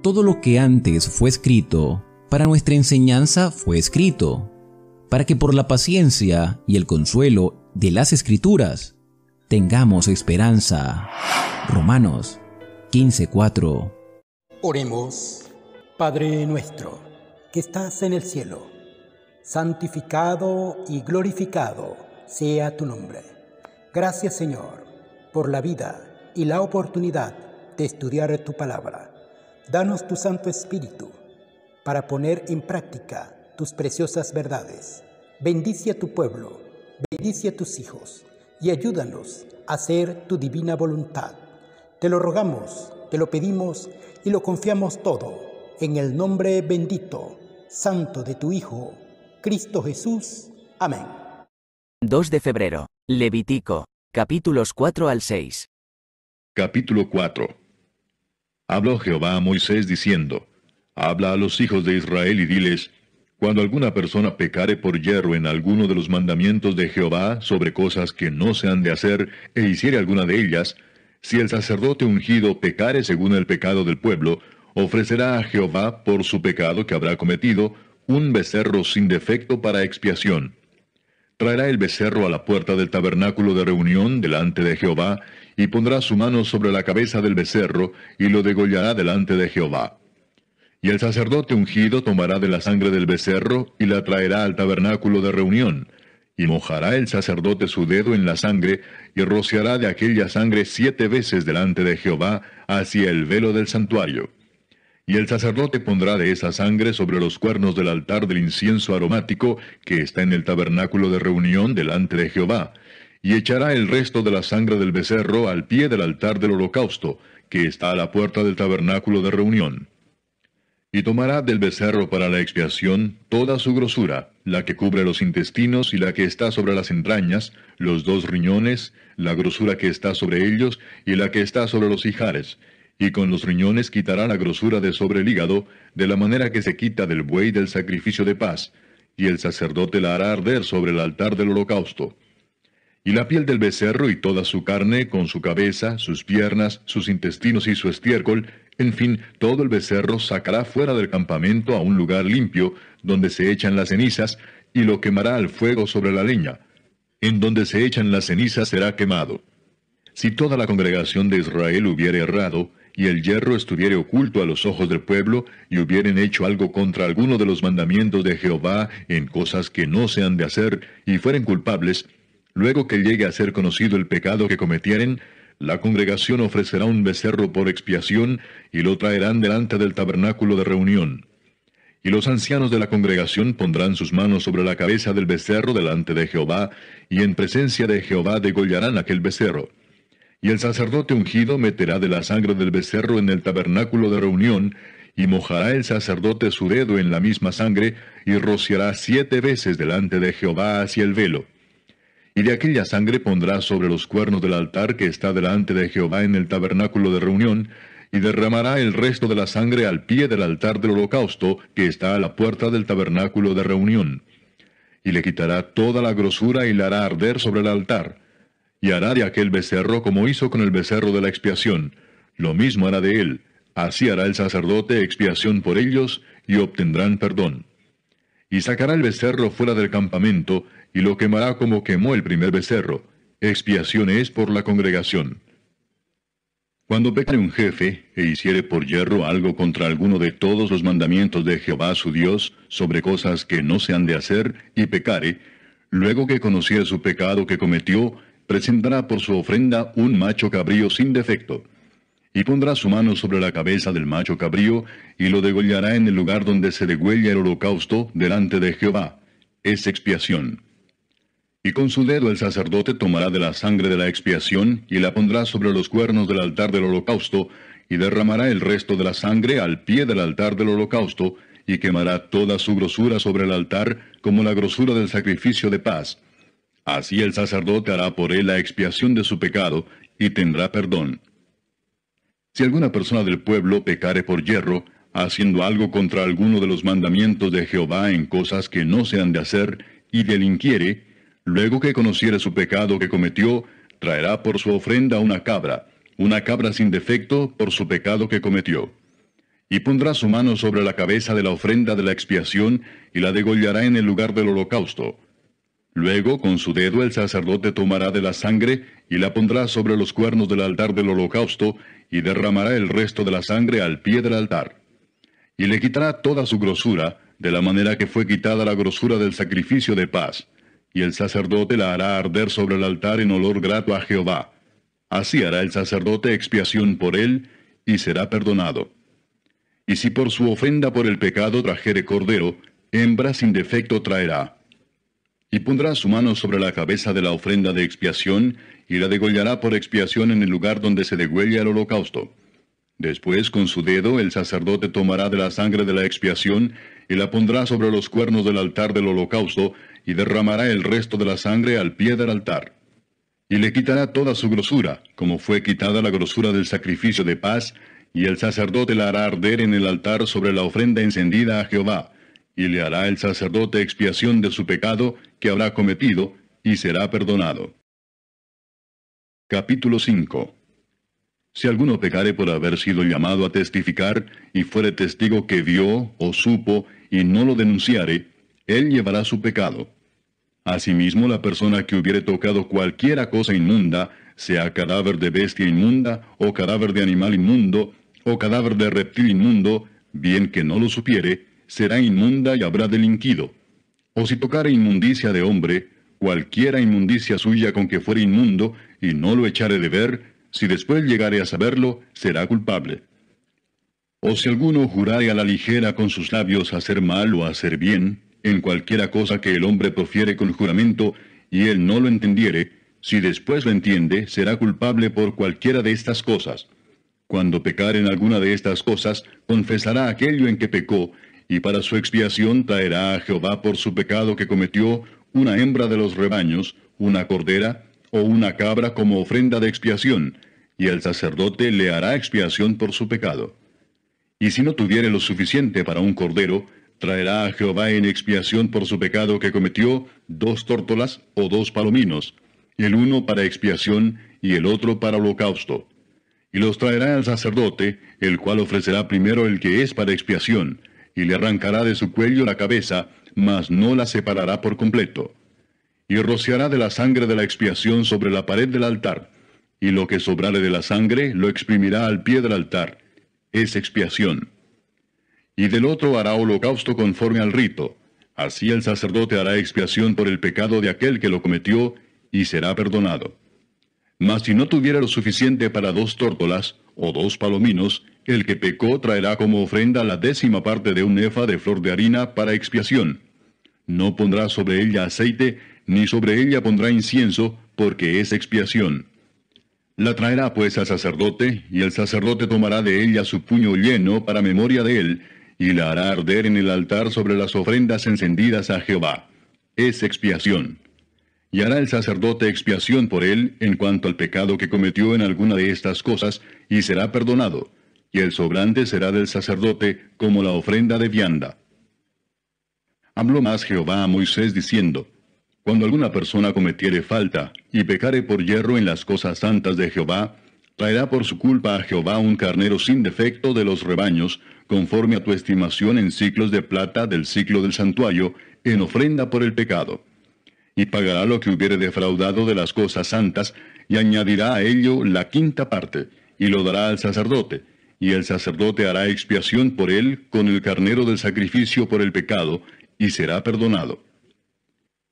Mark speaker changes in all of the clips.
Speaker 1: todo lo que antes fue escrito, para nuestra enseñanza fue escrito, para que por la paciencia y el consuelo de las Escrituras tengamos esperanza. Romanos 15:4.
Speaker 2: Oremos. Padre nuestro, que estás en el cielo, santificado y glorificado sea tu nombre. Gracias, Señor, por la vida y la oportunidad de estudiar tu palabra. Danos tu Santo Espíritu para poner en práctica tus preciosas verdades. Bendice a tu pueblo, bendice a tus hijos y ayúdanos a hacer tu divina voluntad. Te lo rogamos, te lo pedimos y lo confiamos todo en el nombre bendito, santo de tu Hijo, Cristo Jesús. Amén.
Speaker 3: 2 de febrero. Levítico, capítulos 4 al 6.
Speaker 4: Capítulo 4. Habló Jehová a Moisés diciendo: Habla a los hijos de Israel y diles: Cuando alguna persona pecare por yerro en alguno de los mandamientos de Jehová sobre cosas que no se han de hacer, e hiciere alguna de ellas, si el sacerdote ungido pecare según el pecado del pueblo, ofrecerá a Jehová por su pecado que habrá cometido un becerro sin defecto para expiación. Traerá el becerro a la puerta del tabernáculo de reunión delante de Jehová, y pondrá su mano sobre la cabeza del becerro, y lo degollará delante de Jehová. Y el sacerdote ungido tomará de la sangre del becerro, y la traerá al tabernáculo de reunión, y mojará el sacerdote su dedo en la sangre, y rociará de aquella sangre 7 veces delante de Jehová hacia el velo del santuario. Y el sacerdote pondrá de esa sangre sobre los cuernos del altar del incienso aromático que está en el tabernáculo de reunión delante de Jehová, y echará el resto de la sangre del becerro al pie del altar del holocausto, que está a la puerta del tabernáculo de reunión. Y tomará del becerro para la expiación toda su grosura, la que cubre los intestinos y la que está sobre las entrañas, los 2 riñones, la grosura que está sobre ellos y la que está sobre los ijares, y con los riñones quitará la grosura de sobre el hígado, de la manera que se quita del buey del sacrificio de paz, y el sacerdote la hará arder sobre el altar del holocausto. Y la piel del becerro y toda su carne, con su cabeza, sus piernas, sus intestinos y su estiércol, en fin, todo el becerro sacará fuera del campamento a un lugar limpio, donde se echan las cenizas, y lo quemará al fuego sobre la leña. En donde se echan las cenizas será quemado. Si toda la congregación de Israel hubiere errado, y el yerro estuviere oculto a los ojos del pueblo, y hubieren hecho algo contra alguno de los mandamientos de Jehová en cosas que no se han de hacer, y fueren culpables, luego que llegue a ser conocido el pecado que cometieren, la congregación ofrecerá un becerro por expiación, y lo traerán delante del tabernáculo de reunión. Y los ancianos de la congregación pondrán sus manos sobre la cabeza del becerro delante de Jehová, y en presencia de Jehová degollarán aquel becerro. Y el sacerdote ungido meterá de la sangre del becerro en el tabernáculo de reunión, y mojará el sacerdote su dedo en la misma sangre, y rociará 7 veces delante de Jehová hacia el velo. Y de aquella sangre pondrá sobre los cuernos del altar que está delante de Jehová en el tabernáculo de reunión, y derramará el resto de la sangre al pie del altar del holocausto que está a la puerta del tabernáculo de reunión. Y le quitará toda la grosura y la hará arder sobre el altar. Y hará de aquel becerro como hizo con el becerro de la expiación. Lo mismo hará de él. Así hará el sacerdote expiación por ellos, y obtendrán perdón. Y sacará el becerro fuera del campamento, y lo quemará como quemó el primer becerro. Expiación es por la congregación. Cuando pecare un jefe, e hiciere por yerro algo contra alguno de todos los mandamientos de Jehová su Dios, sobre cosas que no se han de hacer, y pecare, luego que conociere su pecado que cometió, presentará por su ofrenda un macho cabrío sin defecto. Y pondrá su mano sobre la cabeza del macho cabrío, y lo degollará en el lugar donde se degüella el holocausto, delante de Jehová. Es expiación. Y con su dedo el sacerdote tomará de la sangre de la expiación, y la pondrá sobre los cuernos del altar del holocausto, y derramará el resto de la sangre al pie del altar del holocausto, y quemará toda su grosura sobre el altar, como la grosura del sacrificio de paz. Así el sacerdote hará por él la expiación de su pecado, y tendrá perdón. Si alguna persona del pueblo pecare por yerro, haciendo algo contra alguno de los mandamientos de Jehová en cosas que no se han de hacer, y delinquiere, luego que conociere su pecado que cometió, traerá por su ofrenda una cabra sin defecto por su pecado que cometió. Y pondrá su mano sobre la cabeza de la ofrenda de la expiación, y la degollará en el lugar del holocausto. Luego, con su dedo el sacerdote tomará de la sangre, y la pondrá sobre los cuernos del altar del holocausto, y derramará el resto de la sangre al pie del altar. Y le quitará toda su grosura, de la manera que fue quitada la grosura del sacrificio de paz. Y el sacerdote la hará arder sobre el altar en olor grato a Jehová. Así hará el sacerdote expiación por él, y será perdonado. Y si por su ofrenda por el pecado trajere cordero, hembra sin defecto traerá. Y pondrá su mano sobre la cabeza de la ofrenda de expiación, y la degollará por expiación en el lugar donde se degüella el holocausto. Después, con su dedo, el sacerdote tomará de la sangre de la expiación, y la pondrá sobre los cuernos del altar del holocausto, y derramará el resto de la sangre al pie del altar. Y le quitará toda su grosura, como fue quitada la grosura del sacrificio de paz, y el sacerdote la hará arder en el altar sobre la ofrenda encendida a Jehová, y le hará el sacerdote expiación de su pecado que habrá cometido, y será perdonado. Capítulo 5. Si alguno pecare por haber sido llamado a testificar, y fuere testigo que vio o supo, y no lo denunciare, él llevará su pecado. Asimismo, la persona que hubiere tocado cualquiera cosa inmunda, sea cadáver de bestia inmunda, o cadáver de animal inmundo, o cadáver de reptil inmundo, bien que no lo supiere, será inmunda y habrá delinquido. O si tocare inmundicia de hombre, cualquiera inmundicia suya con que fuere inmundo, y no lo echare de ver, si después llegare a saberlo, será culpable. O si alguno jurare a la ligera con sus labios hacer mal o hacer bien, en cualquiera cosa que el hombre profiere con juramento, y él no lo entendiere, si después lo entiende, será culpable por cualquiera de estas cosas. Cuando pecare en alguna de estas cosas, confesará aquello en que pecó, y para su expiación traerá a Jehová por su pecado que cometió una hembra de los rebaños, una cordera, o una cabra como ofrenda de expiación, y el sacerdote le hará expiación por su pecado. Y si no tuviere lo suficiente para un cordero, traerá a Jehová en expiación por su pecado que cometió 2 tórtolas o 2 palominos, el uno para expiación y el otro para holocausto. Y los traerá al sacerdote, el cual ofrecerá primero el que es para expiación, y le arrancará de su cuello la cabeza, mas no la separará por completo. Y rociará de la sangre de la expiación sobre la pared del altar, y lo que sobrare de la sangre lo exprimirá al pie del altar. Es expiación. Y del otro hará holocausto conforme al rito. Así el sacerdote hará expiación por el pecado de aquel que lo cometió, y será perdonado. Mas si no tuviera lo suficiente para 2 tórtolas, o 2 palominos, el que pecó traerá como ofrenda la 10ª parte de un efa de flor de harina para expiación. No pondrá sobre ella aceite, ni sobre ella pondrá incienso, porque es expiación. La traerá pues al sacerdote, y el sacerdote tomará de ella su puño lleno para memoria de él, y la hará arder en el altar sobre las ofrendas encendidas a Jehová. Es expiación. Y hará el sacerdote expiación por él en cuanto al pecado que cometió en alguna de estas cosas, y será perdonado, y el sobrante será del sacerdote como la ofrenda de vianda. Habló más Jehová a Moisés diciendo, Cuando alguna persona cometiere falta, y pecare por yerro en las cosas santas de Jehová, traerá por su culpa a Jehová un carnero sin defecto de los rebaños, conforme a tu estimación en siclos de plata del siclo del santuario, en ofrenda por el pecado. Y pagará lo que hubiere defraudado de las cosas santas, y añadirá a ello la 5ª parte, y lo dará al sacerdote, y el sacerdote hará expiación por él con el carnero del sacrificio por el pecado, y será perdonado.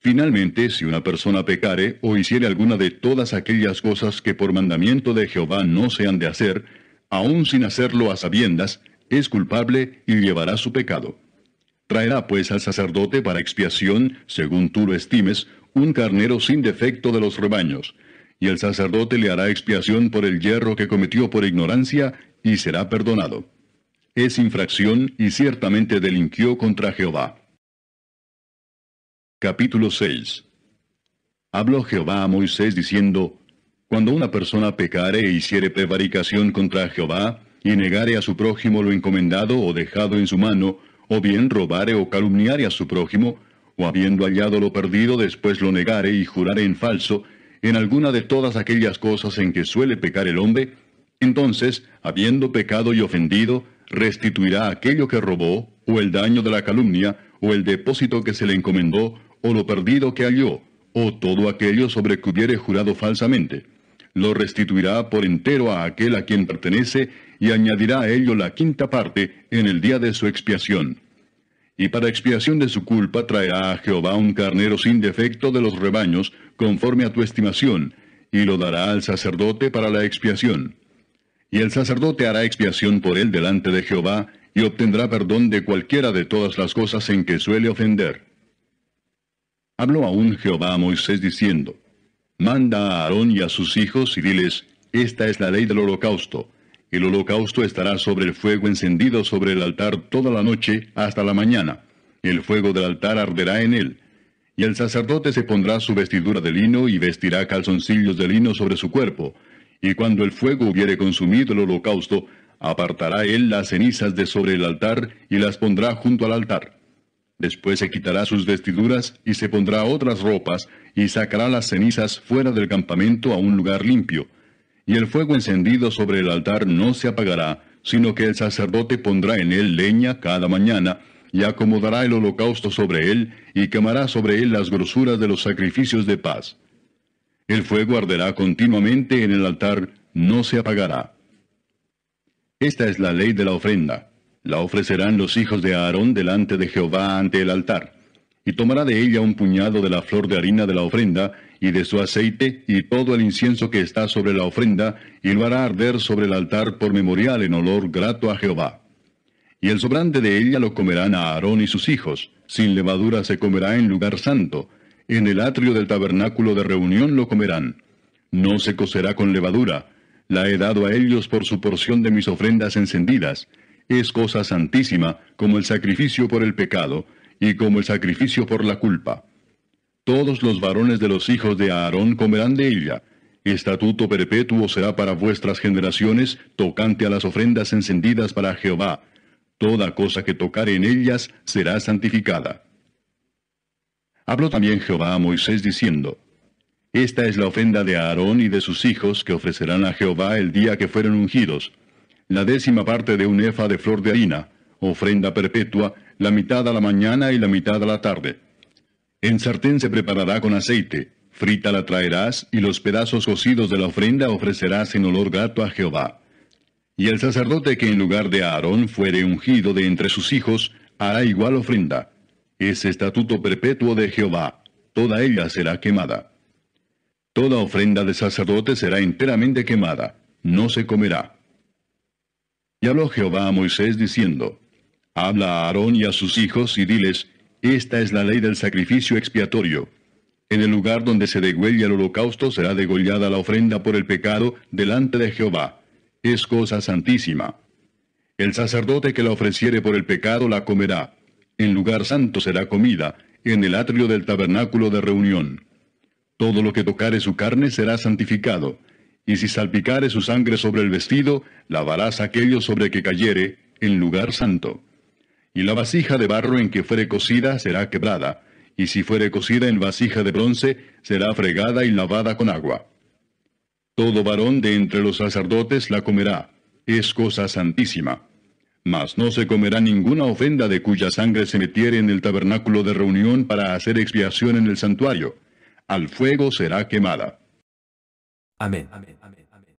Speaker 4: Finalmente, si una persona pecare o hiciere alguna de todas aquellas cosas que por mandamiento de Jehová no se han de hacer, aun sin hacerlo a sabiendas, es culpable y llevará su pecado. Traerá pues al sacerdote para expiación, según tú lo estimes, un carnero sin defecto de los rebaños, y el sacerdote le hará expiación por el yerro que cometió por ignorancia, y será perdonado. Es infracción y ciertamente delinquió contra Jehová. Capítulo 6. Habló Jehová a Moisés diciendo, Cuando una persona pecare e hiciere prevaricación contra Jehová, y negare a su prójimo lo encomendado o dejado en su mano, o bien robare o calumniare a su prójimo, o habiendo hallado lo perdido después lo negare y jurare en falso, en alguna de todas aquellas cosas en que suele pecar el hombre, entonces, habiendo pecado y ofendido, restituirá aquello que robó, o el daño de la calumnia, o el depósito que se le encomendó, o lo perdido que halló, o todo aquello sobre que hubiere jurado falsamente. Lo restituirá por entero a aquel a quien pertenece, y añadirá a ello la quinta parte en el día de su expiación. Y para expiación de su culpa traerá a Jehová un carnero sin defecto de los rebaños, conforme a tu estimación, y lo dará al sacerdote para la expiación. Y el sacerdote hará expiación por él delante de Jehová, y obtendrá perdón de cualquiera de todas las cosas en que suele ofender. Habló aún Jehová a Moisés diciendo, Manda a Aarón y a sus hijos, y diles, Esta es la ley del holocausto. El holocausto estará sobre el fuego encendido sobre el altar toda la noche hasta la mañana. El fuego del altar arderá en él. Y el sacerdote se pondrá su vestidura de lino y vestirá calzoncillos de lino sobre su cuerpo. Y cuando el fuego hubiere consumido el holocausto, apartará él las cenizas de sobre el altar y las pondrá junto al altar. Después se quitará sus vestiduras y se pondrá otras ropas y sacará las cenizas fuera del campamento a un lugar limpio. Y el fuego encendido sobre el altar no se apagará, sino que el sacerdote pondrá en él leña cada mañana, y acomodará el holocausto sobre él, y quemará sobre él las grosuras de los sacrificios de paz. El fuego arderá continuamente en el altar, no se apagará. Esta es la ley de la ofrenda. La ofrecerán los hijos de Aarón delante de Jehová ante el altar. Y tomará de ella un puñado de la flor de harina de la ofrenda, y de su aceite, y todo el incienso que está sobre la ofrenda, y lo hará arder sobre el altar por memorial en olor grato a Jehová. Y el sobrante de ella lo comerán a Aarón y sus hijos. Sin levadura se comerá en lugar santo. En el atrio del tabernáculo de reunión lo comerán. No se cocerá con levadura. La he dado a ellos por su porción de mis ofrendas encendidas. Es cosa santísima, como el sacrificio por el pecado, y como el sacrificio por la culpa. Todos los varones de los hijos de Aarón comerán de ella. Estatuto perpetuo será para vuestras generaciones, tocante a las ofrendas encendidas para Jehová. Toda cosa que tocare en ellas será santificada. Habló también Jehová a Moisés diciendo, Esta es la ofrenda de Aarón y de sus hijos que ofrecerán a Jehová el día que fueren ungidos. La 10ª parte de un efa de flor de harina, ofrenda perpetua, la mitad a la mañana y la mitad a la tarde. En sartén se preparará con aceite, frita la traerás, y los pedazos cocidos de la ofrenda ofrecerás en olor grato a Jehová. Y el sacerdote que en lugar de Aarón fuere ungido de entre sus hijos, hará igual ofrenda. Es estatuto perpetuo de Jehová, toda ella será quemada. Toda ofrenda de sacerdote será enteramente quemada, no se comerá. Y habló Jehová a Moisés diciendo, Habla a Aarón y a sus hijos, y diles, Esta es la ley del sacrificio expiatorio. En el lugar donde se degüella el holocausto será degollada la ofrenda por el pecado delante de Jehová. Es cosa santísima. El sacerdote que la ofreciere por el pecado la comerá. En lugar santo será comida, en el atrio del tabernáculo de reunión. Todo lo que tocare su carne será santificado. Y si salpicare su sangre sobre el vestido, lavarás aquello sobre que cayere, en lugar santo. Y la vasija de barro en que fuere cocida será quebrada, y si fuere cocida en vasija de bronce, será fregada y lavada con agua. Todo varón de entre los sacerdotes la comerá, es cosa santísima. Mas no se comerá ninguna ofrenda de cuya sangre se metiere en el tabernáculo de reunión para hacer expiación en el santuario. Al fuego será quemada.
Speaker 5: Amén. Amén. Amén. Amén.